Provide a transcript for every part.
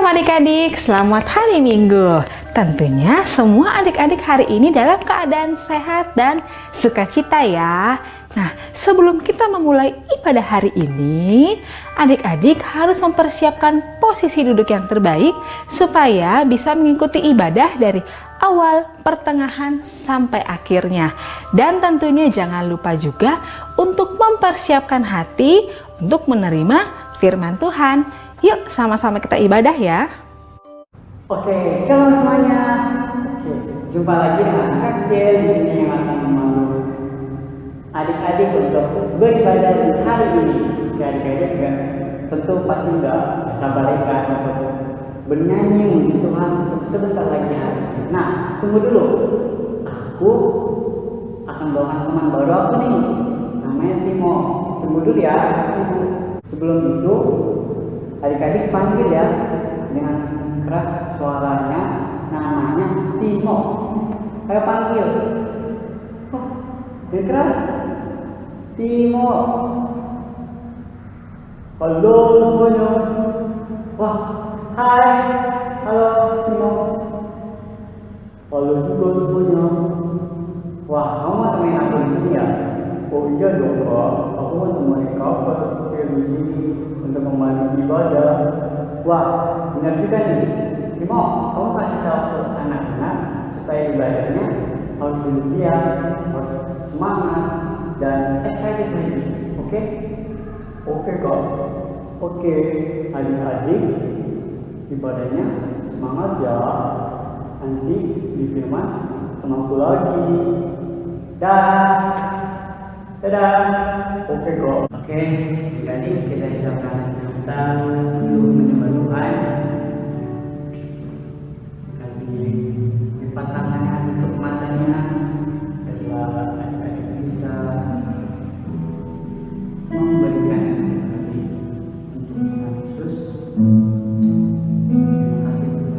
Shalom adik-adik, selamat hari Minggu. Tentunya semua adik-adik hari ini dalam keadaan sehat dan sukacita ya. Nah, sebelum kita memulai ibadah hari ini, adik-adik harus mempersiapkan posisi duduk yang terbaik supaya bisa mengikuti ibadah dari awal, pertengahan, sampai akhirnya. Dan tentunya jangan lupa juga untuk mempersiapkan hati untuk menerima firman Tuhan. Yuk sama-sama kita ibadah ya. Oke, shalom semuanya. Jumpa lagi dengan Kecil di sini yang akan memandu adik-adik untuk beribadah hari ini. Adik-adik juga tentu pasti nggak sabar kan untuk bernyanyi memuji Tuhan untuk sebentar lagi hari ini. Nah, tunggu dulu. Aku akan bawakan teman baru aku nih. Namanya Timo. Tunggu dulu ya. Sebelum itu, adik-adik panggil ya dengan keras suaranya, namanya Timo. Ayo panggil. Wah, dengan keras. Timo. Halo semuanya. Wah, hai. Halo Timo. Halo juga semuanya. Wah, kamu mau temenin aku di sini ya? Oh iya dong Pak, aku mau temenin kamu di sini untuk membantu ibadah. Wah, benar juga nih. Timo, kamu kasih tahu ke anak-anak supaya ibadahnya harus duduk diam, harus semangat dan excited lagi. Oke? Oke kak. Oke, adik-adik, ibadahnya semangat ya. Nanti di firman temanku lagi. Dah. Dadah. Oke kok. Oke, jadi kita siapkan kita untuk menyembah Tuhan. Kali lipat tangannya, tutup matanya, biarlah adik-adik bisa memberikan hati untuk Tuhan Yesus. Terima kasih Tuhan.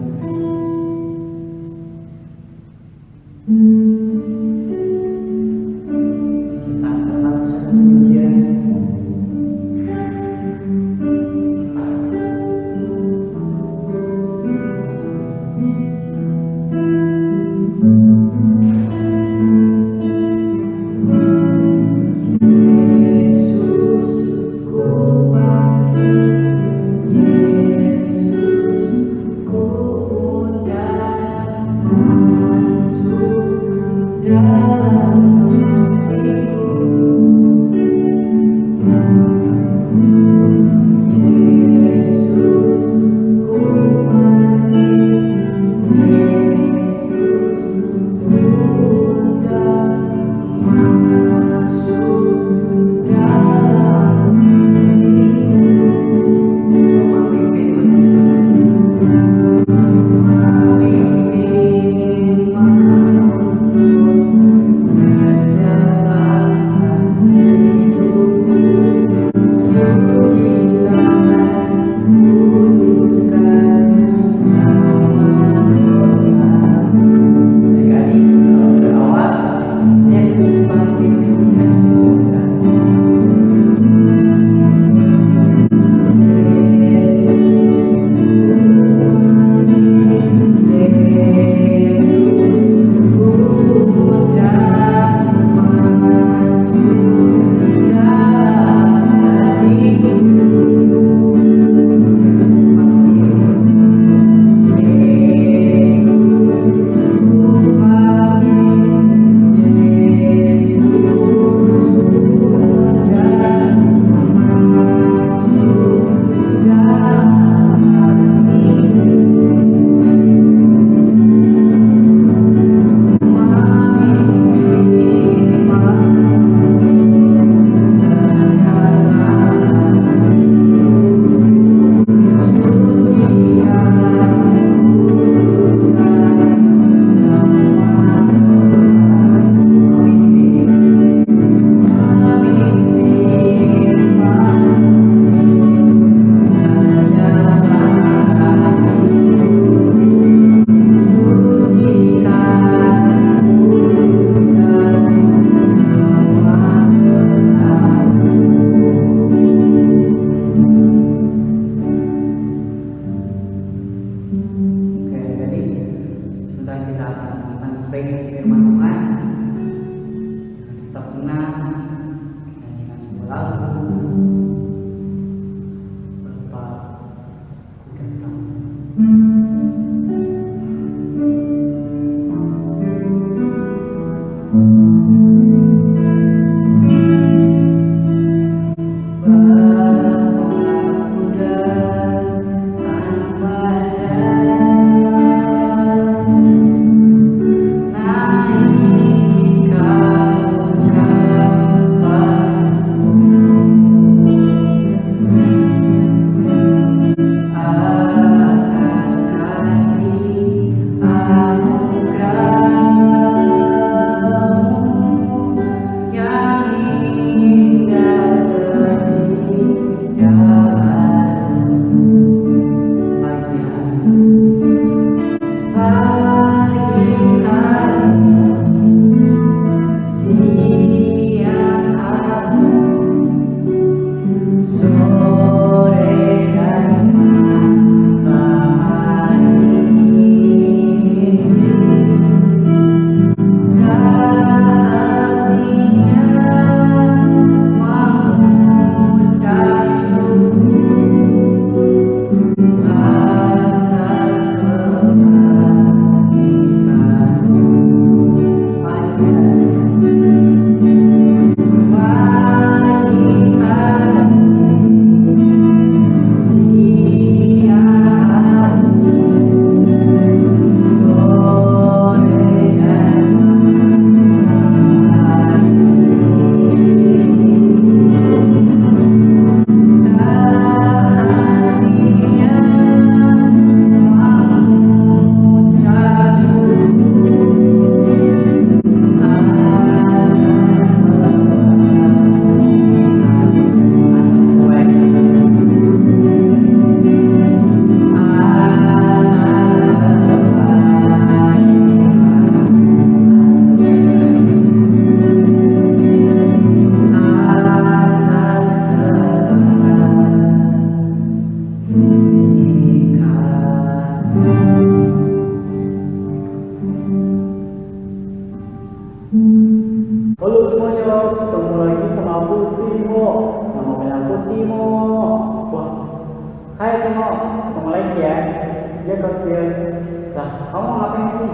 kamu mau ngapain sih?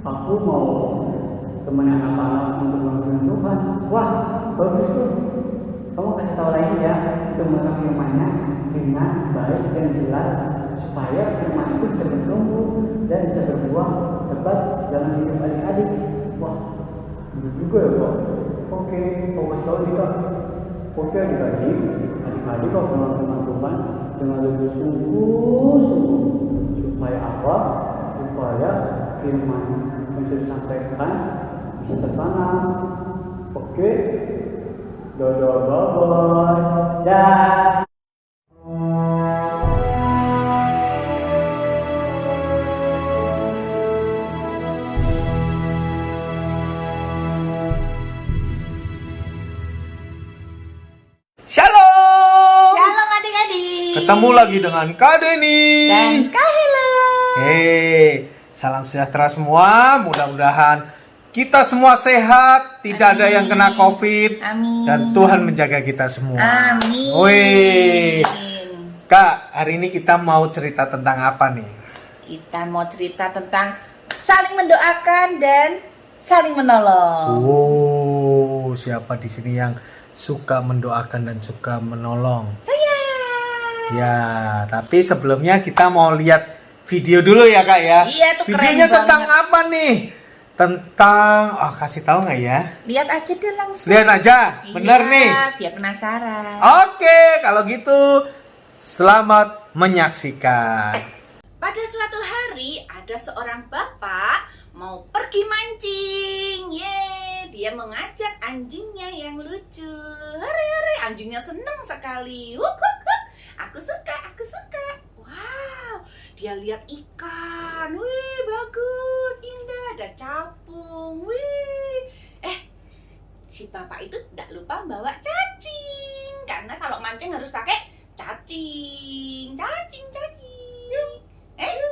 Aku mau temenin anak-anak untuk melakukan Tuhan. Wah, bagus tuh. Kamu kasih tahu lagi ya, teman firmannya dengan baik dan jelas supaya firman itu bisa bertumbuh dan bisa berbuah tepat dalam hidup adik-adik. Wah, betul juga ya Pak. Oke, fokus tahu nih Kak. Oke adik-adik harus melakukan Tuhan dengan lebih sungguh-sungguh. Supaya apa? Supaya firman yang sudah disampaikan bisa tertanam. Oke, dadah, bye-bye. Dah. Shalom. Shalom adik-adik. Ketemu lagi dengan Kak Denny Dan Kak Helen. Hei, salam sejahtera semua. Mudah-mudahan kita semua sehat, tidak ada yang kena COVID, Amin. dan Tuhan menjaga kita semua. Amin. Wih, Kak, hari ini kita mau cerita tentang apa nih? Kita mau cerita tentang saling mendoakan dan saling menolong. Oh, siapa di sini yang suka mendoakan dan suka menolong? Saya. Ya, tapi sebelumnya kita mau lihat video dulu ya Kak ya. Iya, tuh keren Videonya banget. tentang apa nih? Tentang, kasih tahu nggak ya? Lihat aja deh langsung. Lihat aja, bener Iya, nih. Biar penasaran. Oke, kalau gitu selamat menyaksikan. Pada suatu hari ada seorang bapak mau pergi mancing. Yeay, dia mengajak anjingnya yang lucu. Hore, anjingnya senang sekali. Huk, huk, huk. Aku suka. Wow, dia lihat ikan. Wih, bagus, indah. Ada capung. Wih. Si bapak itu tidak lupa bawa cacing. Karena kalau mancing harus pakai cacing.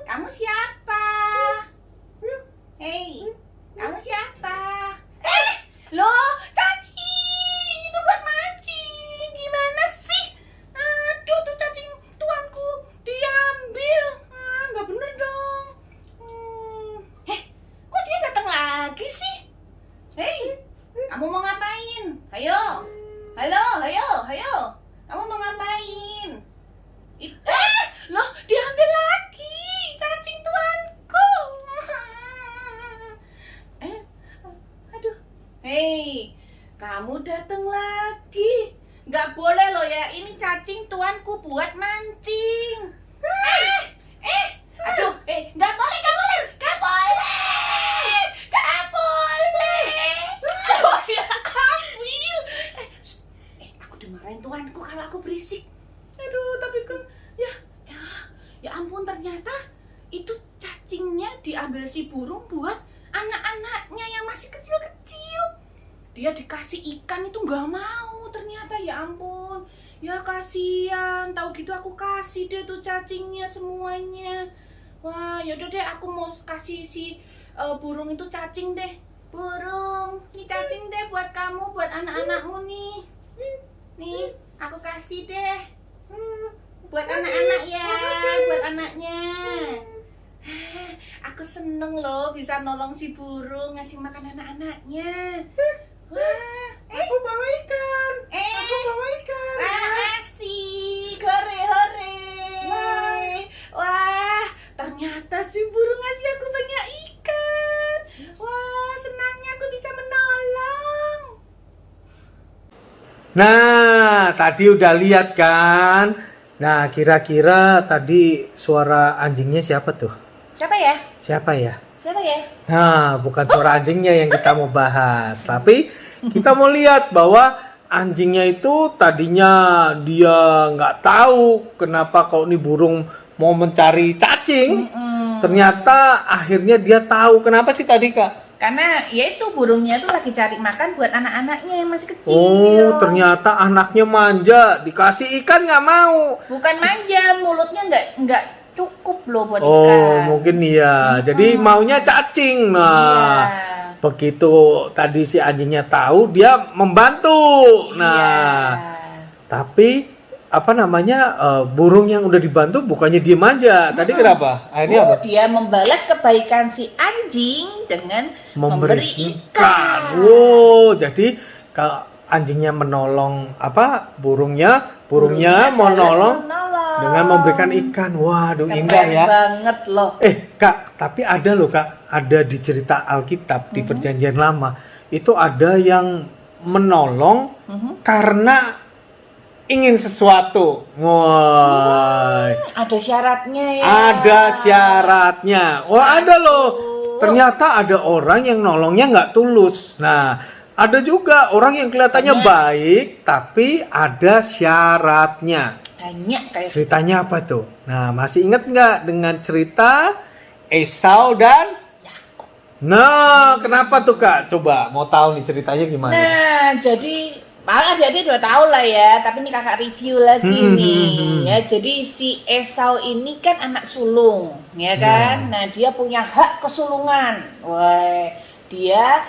Kamu siapa? Hei, kamu siapa? Loh, cacing! Itu buat mancing. Gimana sih? Aduh, tuh cacing tuanku diambil. Nggak bener dong. Kok dia datang lagi sih? Hei, kamu mau ngapain? Ayo. Hayo. Kamu mau ngapain? Loh, diambil lagi cacing tuanku. Aduh. Hei, kamu datang lagi. Nggak boleh loh ya, ini cacing tuanku buat mancing. Aduh, nggak boleh. Aduh, dia ambil. Aku dimarahin tuanku kalau aku berisik. Aduh, tapi kan ya ampun, ternyata itu cacingnya diambil si burung buat anak-anaknya yang masih kecil-kecil. Dia dikasih ikan itu nggak mau ternyata, ya ampun. Ya kasihan, tahu gitu aku kasih deh tuh cacingnya semuanya. Wah, yaudah deh, aku mau kasih si burung itu cacing deh. Burung, ini cacing deh buat kamu, buat anak-anakmu nih. Nih, aku kasih deh. Buat anak-anak ya, buat anaknya. Aku seneng loh bisa nolong si burung, ngasih makan anak-anaknya. Wah, aku bawa ikan. Asik, hore. Wah, ternyata si burung ngasih aku banyak ikan. Wah, senangnya aku bisa menolong. Nah, tadi udah lihat kan? Nah, kira-kira tadi suara anjingnya siapa tuh? Siapa ya? Siapa ya? Nah, bukan suara anjingnya yang kita mau bahas, tapi kita mau lihat bahwa anjingnya itu tadinya dia nggak tahu kenapa kalau ini burung mau mencari cacing. Ternyata akhirnya dia tahu. Kenapa sih tadi, Kak? Karena ya itu burungnya tuh lagi cari makan buat anak-anaknya yang masih kecil. Oh, ternyata anaknya manja, dikasih ikan nggak mau. Bukan manja, mulutnya nggak cukup loh buat Oh, ikan. mungkin iya. Jadi maunya cacing. Nah, Iya. begitu tadi si anjingnya tahu, dia membantu. Nah, Iya. tapi burung yang udah dibantu bukannya diem aja. Tadi kenapa? Akhirnya apa? Dia membalas kebaikan si anjing dengan memberi ikan. Wow, jadi kalau anjingnya menolong burungnya menolong dengan memberikan ikan. Waduh, Keren indah ya. banget loh. Kak, tapi ada loh Kak, ada di cerita Alkitab di Perjanjian Lama itu ada yang menolong karena ingin sesuatu. Wah. Ada syaratnya ya. Ada syaratnya. Wah, ada loh. Ternyata ada orang yang nolongnya nggak tulus. Nah, ada juga orang yang kelihatannya baik tapi ada syaratnya. Banyak kayak Ceritanya apa tuh? Nah, masih ingat nggak dengan cerita Esau dan Yakub? Nah, kenapa tuh Kak? Coba mau tahu nih ceritanya gimana? Nah, jadi malah adik-adik udah tahu lah ya, tapi ini kakak review lagi nih. Ya, jadi si Esau ini kan anak sulung, ya kan? Nah, dia punya hak kesulungan. Wah, dia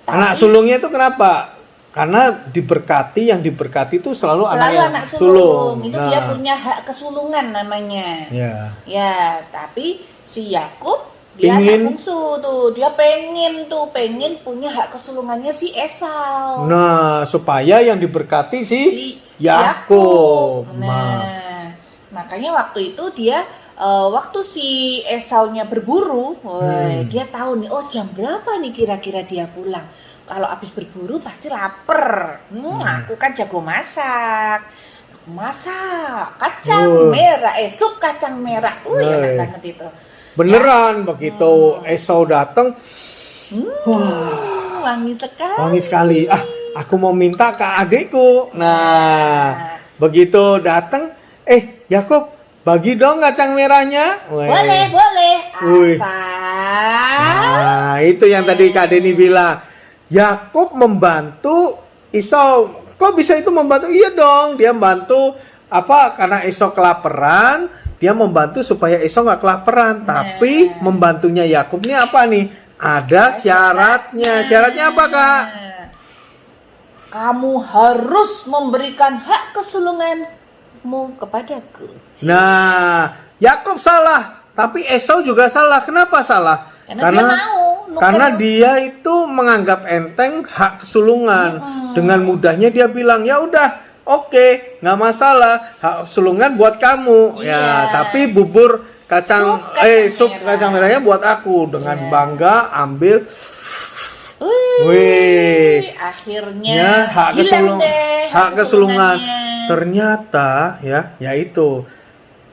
Anak sulungnya itu kenapa? Karena diberkati, yang diberkati itu selalu anak sulung. Itu dia punya hak kesulungan namanya. Ya. Ya, tapi si Yakub dia anak bungsu tuh, dia pengen punya hak kesulungannya si Esau. Nah, supaya yang diberkati si Yakub. Nah, makanya waktu itu dia waktu si Esaunya berburu, dia tahu nih, oh jam berapa nih kira-kira dia pulang. Kalau habis berburu pasti lapar. Aku kan jago masak. Masak kacang merah, sup kacang merah. Enak banget itu. Beneran begitu Esau datang, wangi sekali. wangi sekali. Aku mau minta ke adikku. Nah, begitu datang, Yakub, bagi dong kacang merahnya. Boleh. Asal. Nah, itu yang tadi Kak Deni bilang. Yakub membantu Esau. Kok bisa itu membantu? Iya dong, dia membantu karena Esau kelaparan. Dia membantu supaya Esau nggak kelaparan, tapi membantunya Yakub ini apa nih? Ada syaratnya. Syaratnya apa Kak? Kamu harus memberikan hak kesulunganmu kepadaku. Nah, Yakub salah, tapi Esau juga salah. Kenapa salah? Karena dia mau. Karena dia itu menganggap enteng hak kesulungan. Dengan mudahnya dia bilang, ya udah. Oke, nggak masalah. Hak sulungan buat kamu. Ya, tapi bubur sup kacang merahnya buat aku. Dengan bangga ambil. Akhirnya hak kesulungan. Ternyata yaitu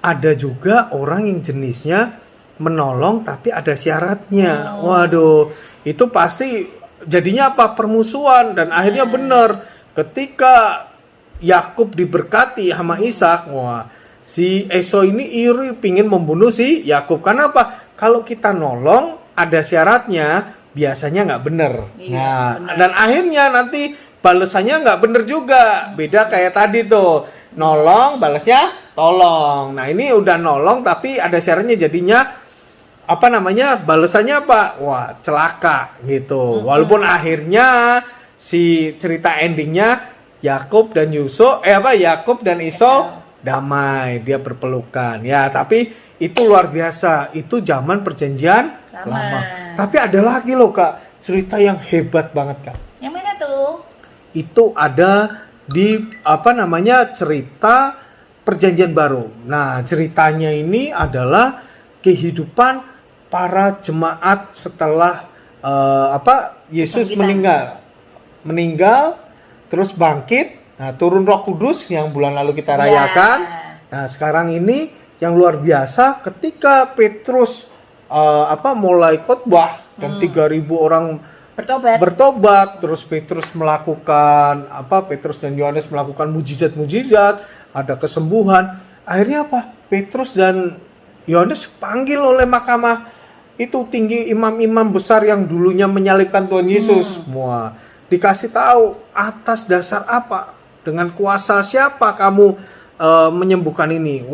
ada juga orang yang jenisnya menolong tapi ada syaratnya. Waduh, itu pasti jadinya permusuhan dan akhirnya benar ketika Yakub diberkati sama Ishak, si Esau ini iri pingin membunuh si Yakub. Karena apa? Kalau kita nolong ada syaratnya, biasanya nggak bener. Bener. Dan akhirnya nanti balasannya nggak bener juga. Beda kayak tadi tuh, nolong balasnya tolong. Nah ini udah nolong tapi ada syaratnya, jadinya balasannya celaka gitu. Walaupun akhirnya si cerita endingnya Yakub dan Yakub dan Esau damai, dia berpelukan. Ya, tapi itu luar biasa. Itu zaman Perjanjian Lama. Tapi ada lagi loh Kak, cerita yang hebat banget Kak. Yang mana tuh? Itu ada di cerita Perjanjian Baru. Nah, ceritanya ini adalah kehidupan para jemaat setelah Yesus meninggal terus bangkit. Nah, turun Roh Kudus yang bulan lalu kita rayakan. Nah, sekarang ini yang luar biasa ketika Petrus mulai khotbah dan 3.000 orang bertobat, terus Petrus dan Yohanes melakukan mujizat-mujizat, ada kesembuhan. Akhirnya Petrus dan Yohanes panggil oleh mahkamah itu tinggi, imam-imam besar yang dulunya menyalibkan Tuhan Yesus. Semua dikasih tahu atas dasar apa, dengan kuasa siapa kamu menyembuhkan ini.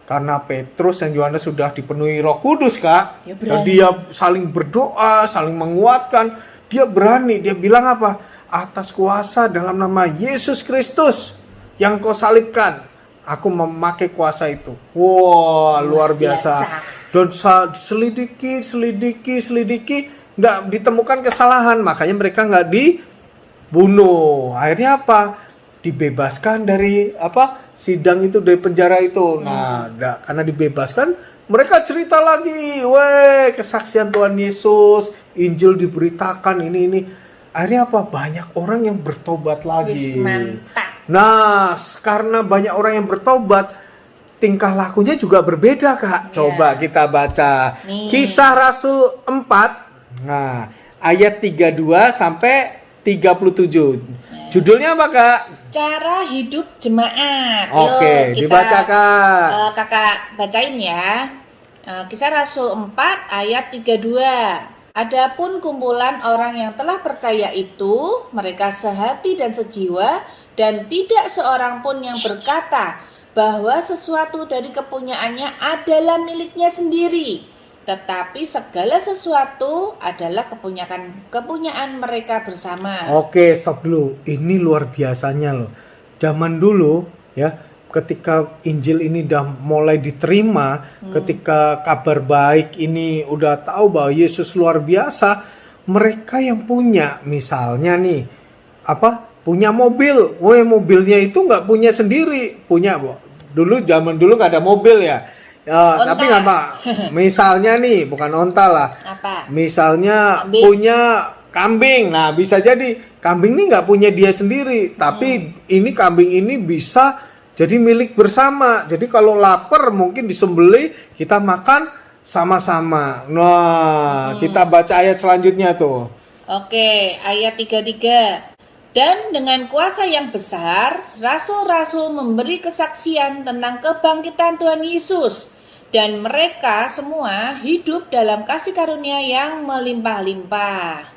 Karena Petrus dan Yohanes sudah dipenuhi Roh Kudus Kak, dan dia saling berdoa, saling menguatkan. Dia berani, dia bilang atas kuasa dalam nama Yesus Kristus yang kau salibkan, aku memakai kuasa itu. Wah, luar biasa. Dan selidiki, nggak ditemukan kesalahan, makanya mereka nggak dibunuh. Akhirnya apa? Dibebaskan dari sidang itu, dari penjara itu. Nah, karena dibebaskan, mereka cerita lagi, kesaksian Tuhan Yesus, Injil diberitakan ini. Akhirnya apa? Banyak orang yang bertobat lagi. Mantap. Nah, karena banyak orang yang bertobat, tingkah lakunya juga berbeda, Kak. Coba kita baca Kisah Rasul 4, nah, ayat 32 sampai 37. Judulnya apa, Kak? Cara hidup jemaat. Oke, dibaca, Kak. Kakak bacain ya. Kisah Rasul 4 ayat 32. Adapun kumpulan orang yang telah percaya itu, mereka sehati dan sejiwa, dan tidak seorang pun yang berkata bahwa sesuatu dari kepunyaannya adalah miliknya sendiri, tetapi segala sesuatu adalah kepunyaan mereka bersama. Oke, stop dulu. Ini luar biasanya loh. Zaman dulu ya, ketika Injil ini udah mulai diterima, ketika kabar baik ini udah tahu bahwa Yesus luar biasa, mereka yang punya, misalnya nih, punya mobil, mobilnya itu nggak punya sendiri, punya zaman dulu nggak ada mobil ya. Tapi nggak apa, misalnya nih, bukan onta lah, misalnya kambing. Punya kambing, nah bisa jadi kambing ini nggak punya dia sendiri, tapi ini kambing ini bisa jadi milik bersama. Jadi kalau lapar mungkin disembelih, kita makan sama-sama. Nah, kita baca ayat selanjutnya tuh. Oke, ayat 33. Dan dengan kuasa yang besar, rasul-rasul memberi kesaksian tentang kebangkitan Tuhan Yesus. Dan mereka semua hidup dalam kasih karunia yang melimpah-limpah.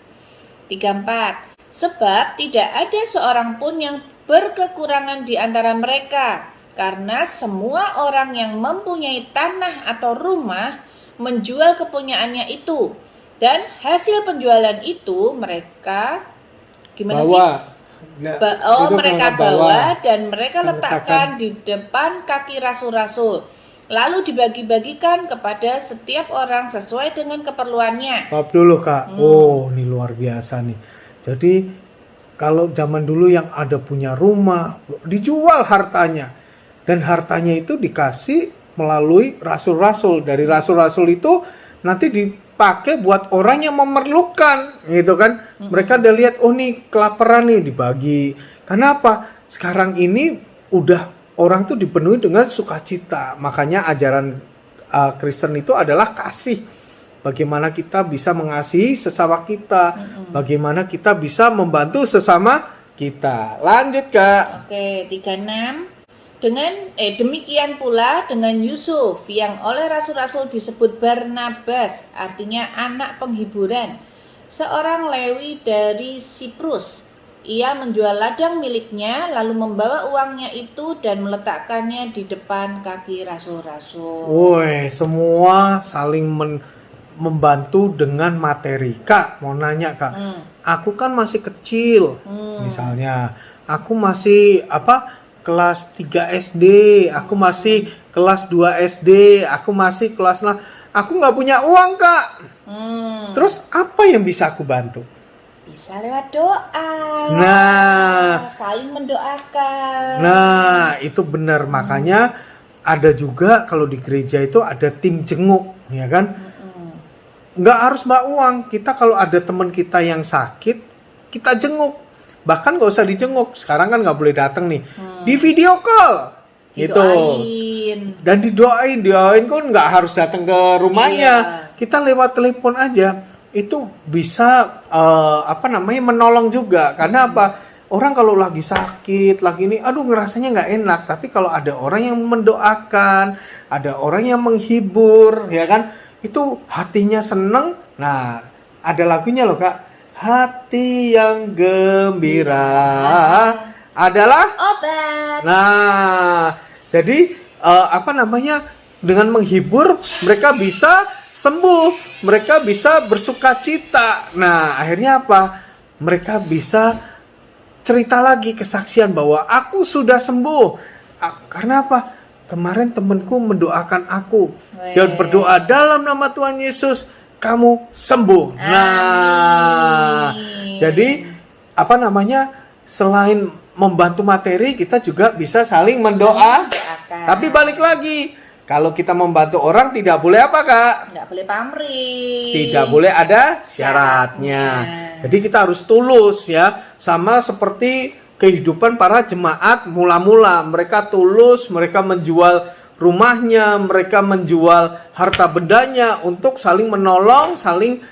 34. Sebab tidak ada seorang pun yang berkekurangan di antara mereka, karena semua orang yang mempunyai tanah atau rumah menjual kepunyaannya itu, dan hasil penjualan itu mereka mereka bawa dan mereka letakkan di depan kaki rasul-rasul, lalu dibagi-bagikan kepada setiap orang sesuai dengan keperluannya. Stop dulu, Kak. Ini luar biasa nih. Jadi kalau zaman dulu yang ada punya rumah, dijual hartanya. Dan hartanya itu dikasih melalui rasul-rasul. Dari rasul-rasul itu nanti dipakai buat orang yang memerlukan, gitu kan. Mereka udah lihat, nih kelaparan nih, dibagi. Kenapa? Sekarang ini udah orang tuh dipenuhi dengan sukacita. Makanya ajaran Kristen itu adalah kasih. Bagaimana kita bisa mengasihi sesama kita, bagaimana kita bisa membantu sesama kita. Lanjut, Kak. Oke, 36. Demikian pula dengan Yusuf yang oleh rasul-rasul disebut Barnabas, artinya anak penghiburan, seorang Lewi dari Siprus. Ia menjual ladang miliknya, lalu membawa uangnya itu dan meletakkannya di depan kaki rasul-rasul. Semua saling membantu dengan materi. Kak, mau nanya, Kak. Aku kan masih kecil. Misalnya, aku masih kelas 3 SD, aku masih kelas 2 SD, aku masih kelas 6. Aku nggak punya uang, Kak. Terus apa yang bisa aku bantu? Bisa lewat doa. Saling mendoakan. Nah, itu benar. Makanya ada juga kalau di gereja itu ada tim jenguk, ya kan? Nggak harus bawa uang. Kita kalau ada teman kita yang sakit, kita jenguk. Bahkan nggak usah dijenguk. Sekarang kan nggak boleh datang nih. Di video call. Didoain. Dan didoain kan nggak harus datang ke rumahnya. Iya. Kita lewat telepon aja. Itu bisa menolong juga. Karena apa? Orang kalau lagi sakit, lagi ini, ngerasanya nggak enak. Tapi kalau ada orang yang mendoakan, ada orang yang menghibur, ya kan? Itu hatinya seneng. Nah, ada lagunya loh, Kak. Hati yang gembira adalah obat. Nah, jadi dengan menghibur mereka bisa sembuh, mereka bisa bersukacita. Nah, akhirnya apa? Mereka bisa cerita lagi kesaksian bahwa aku sudah sembuh, Karena apa? Kemarin temanku mendoakan aku Weh. dan berdoa dalam nama Tuhan Yesus, kamu sembuh. Nah, jadi apa namanya? Selain membantu materi, kita juga bisa saling mendoakan. Tapi balik lagi, kalau kita membantu orang tidak boleh apa, Kak? Nggak boleh pamrih. Tidak boleh ada syaratnya. Jadi kita harus tulus ya, sama seperti kehidupan para jemaat mula-mula. Mereka tulus, mereka menjual rumahnya, mereka menjual harta bendanya untuk saling menolong, saling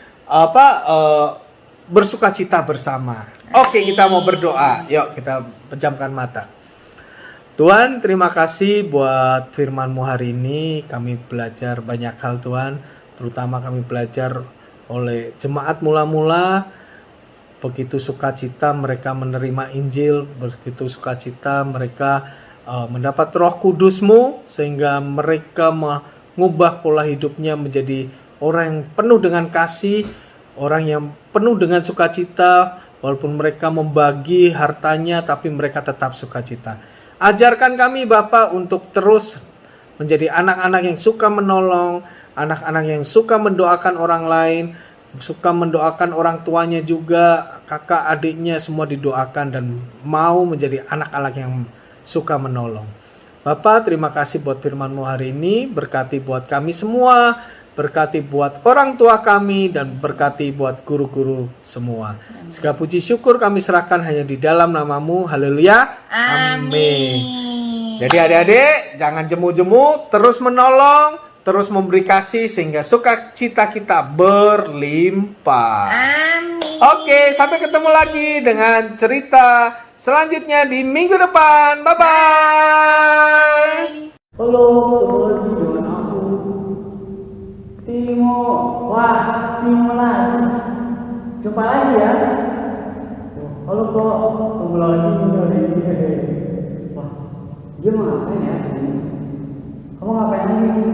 bersukacita bersama. Oke, kita mau berdoa. Yuk kita pejamkan mata. Tuhan, terima kasih buat firman-Mu hari ini. Kami belajar banyak hal, Tuhan. Terutama kami belajar oleh jemaat mula-mula. Begitu sukacita mereka menerima Injil. Begitu sukacita mereka mendapat Roh Kudus-Mu. Sehingga mereka mengubah pola hidupnya menjadi orang yang penuh dengan kasih. Orang yang penuh dengan sukacita. Walaupun mereka membagi hartanya, tapi mereka tetap sukacita. Ajarkan kami Bapak untuk terus menjadi anak-anak yang suka menolong, anak-anak yang suka mendoakan orang lain, suka mendoakan orang tuanya juga, kakak adiknya semua didoakan dan mau menjadi anak-anak yang suka menolong. Bapak, terima kasih buat firman-Mu hari ini, berkati buat kami semua, berkati buat orang tua kami, dan berkati buat guru-guru semua. Segala puji syukur kami serahkan hanya di dalam nama-Mu. Haleluya. Amin. Jadi adik-adik, jangan jemu-jemu, terus menolong, terus memberi kasih, sehingga sukacita kita berlimpah. Amin. Oke, sampai ketemu lagi dengan cerita selanjutnya di minggu depan. Bye-bye. Halo, ketemu lagi dengan aku, Timo. Wah, Timo lagi. Jumpa lagi ya. Halo kok, ketemu lagi nih. Wah, dia mau ngapain ya? Kamu ngapain lagi sih?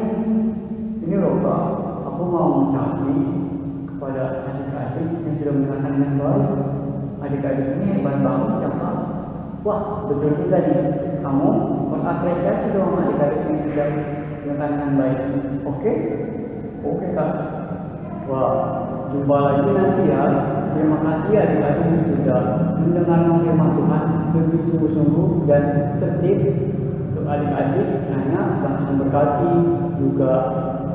Ini loh Kak, aku mau mencari kepada adik-adik yang sudah menyenangkan dengan baik. Adik-adik ini hebat banget ya Kak. Wah, betul juga nih. Kamu harus apresiasi dong adik-adik yang sudah menyenangkan dengan baik. Oke? Oke Kak. Wah, jumpa lagi nanti ya. Terima kasih adik-adik yang sudah mendengar firman Tuhan lebih sungguh-sungguh dan tertib. Untuk adik-adik hanya langsung berkati, juga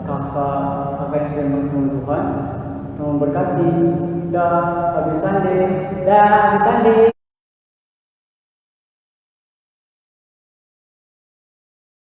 kakak yang sudah mengenal Tuhan memberkati. Dah, habis Sunday.